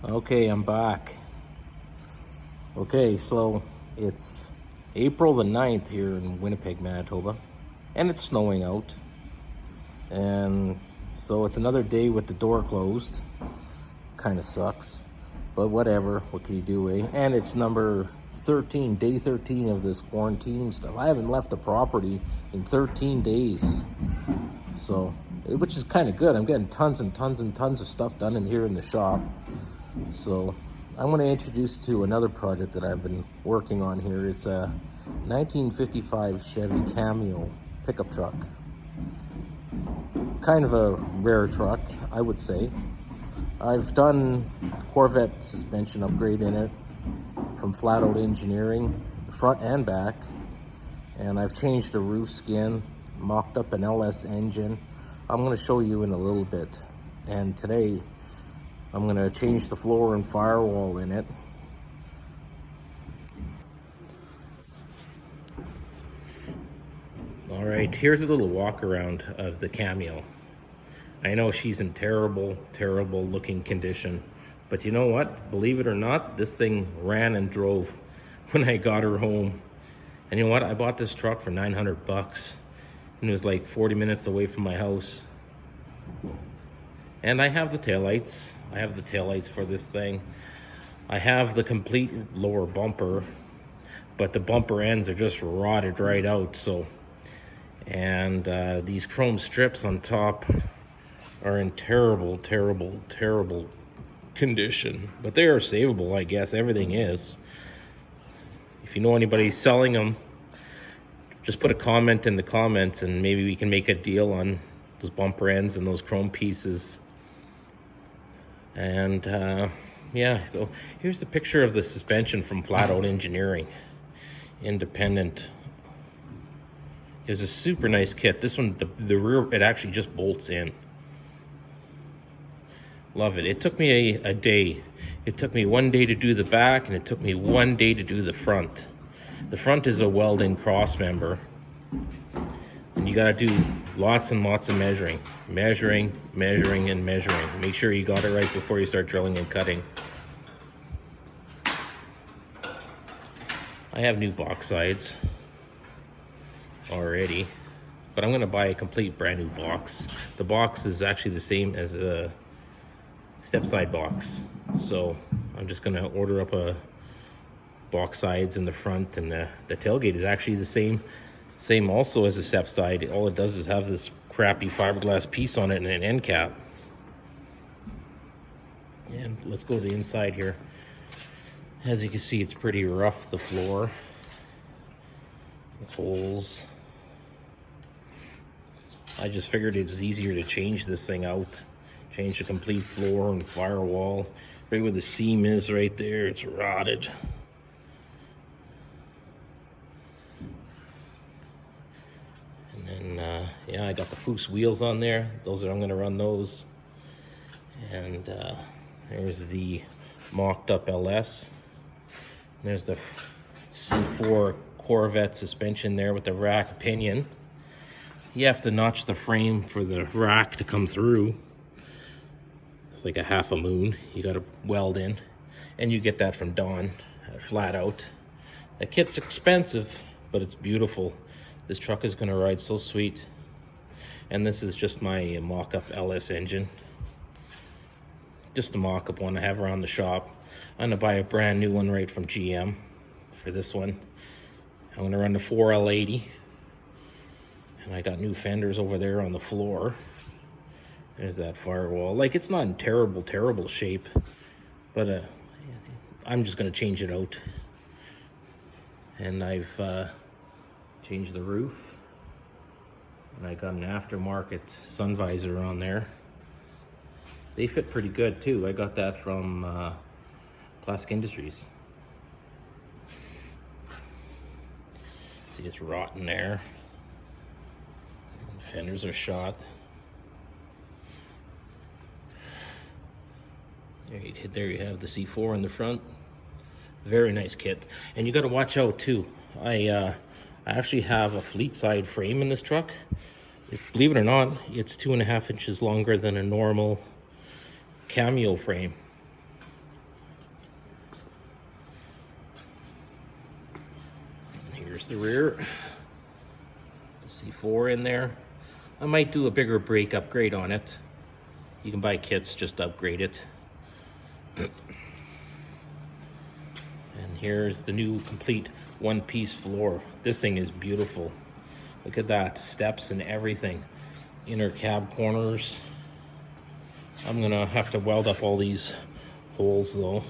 Okay, I'm back. Okay, so it's April the 9th here in Winnipeg, Manitoba, and it's snowing out. And so it's another day with the door closed. Kind of sucks, but whatever. What can you do, eh? And it's number 13, day 13 of this quarantining stuff. I haven't left the property in 13 days. So, which is kind of good. I'm getting tons and tons and tons of stuff done in here in the shop. So I'm going to introduce to another project that I've been working on here. It's a 1955 Chevy Cameo pickup truck. Kind of a rare truck, I would say. I've done Corvette suspension upgrade in it from Flat Out Engineering, front and back. And I've changed the roof skin, mocked up an LS engine. I'm going to show you in a little bit. And today, I'm going to change the floor and firewall in it. All right, here's a little walk around of the Cameo. I know she's in terrible, terrible looking condition, but you know what? Believe it or not, this thing ran and drove when I got her home. And you know what? I bought this truck for 900 bucks and it was like 40 minutes away from my house. And I have the taillights. I have the taillights for this thing. I have the complete lower bumper, but the bumper ends are just rotted right out. So, and these chrome strips on top are in terrible, terrible, terrible condition. But they are savable, I guess. Everything is. If you know anybody selling them, just put a comment in the comments and maybe we can make a deal on those bumper ends and those chrome pieces. And yeah, so here's the picture of the suspension from Flat Out Engineering, independent. It's a super nice kit. This one, the rear, it actually just bolts in. Love it. It took me a day. It took me 1 day to do the back, and it took me 1 day to do the front. The front is a weld-in cross member. And you gotta do lots and lots of measuring. Measuring, and measuring. Make sure you got it right before you start drilling and cutting. I have new box sides already, but I'm gonna buy a complete brand new box. The box is actually the same as a step side box. So I'm just gonna order up a box sides in the front, and the tailgate is actually the same also as a step side. All it does is have this crappy fiberglass piece on it and an end cap. And let's go to the inside here. As you can see, it's pretty rough, the floor. There's holes. I just figured it was easier to change this thing out. Change the complete floor and firewall. Right where the seam is right there, it's rotted. And then, yeah, I got the Foose wheels on there. I'm gonna run those. And there's the mocked up LS. And there's the C4 Corvette suspension there with the rack pinion. You have to notch the frame for the rack to come through. It's like a half a moon. You gotta weld in. And you get that from Dawn, Flat Out. The kit's expensive, but it's beautiful. This truck is gonna ride so sweet. And this is just my mock-up LS engine. Just a mock-up one I have around the shop. I'm gonna buy a brand new one right from GM for this one. I'm gonna run the 4L80. And I got new fenders over there on the floor. There's that firewall. Like, it's not in terrible, terrible shape, but I'm just gonna change it out. And I've changed the roof. And I got an aftermarket sun visor on there. They fit pretty good too. I got that from Classic Industries. See, it's rotten there. Fenders are shot. There you have the C4 in the front. Very nice kit. And you got to watch out too. I actually have a fleet side frame in this truck. Believe it or not, it's 2.5 inches longer than a normal Cameo frame. the rear. The C4 in there. I might do a bigger brake upgrade on it. You can buy kits just to upgrade it. And here's the new complete one-piece floor. This thing is beautiful. Look at that, steps and everything. Inner cab corners. I'm gonna have to weld up all these holes though,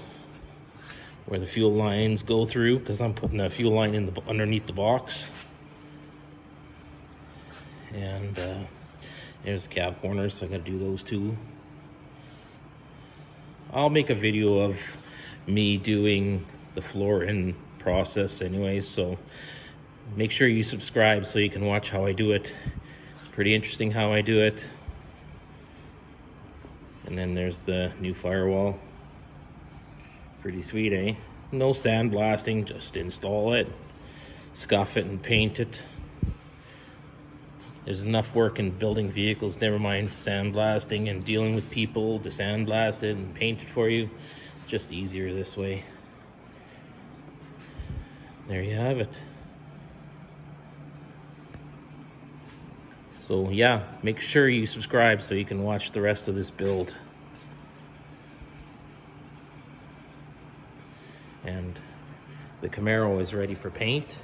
where the fuel lines go through, because I'm putting a fuel line in the underneath the box. And there's the cab corners, so I gotta do those too. I'll make a video of me doing the floor in process anyways, so make sure you subscribe so you can watch how I do it. It's pretty interesting how I do it. And then there's the new firewall. Pretty sweet, eh? No sandblasting, just install it, scuff it and paint it. There's enough work in building vehicles, never mind sandblasting and dealing with people to sandblast it and paint it for you. Just easier this way. There you have it. So yeah, make sure you subscribe so you can watch the rest of this build. And the Camaro is ready for paint.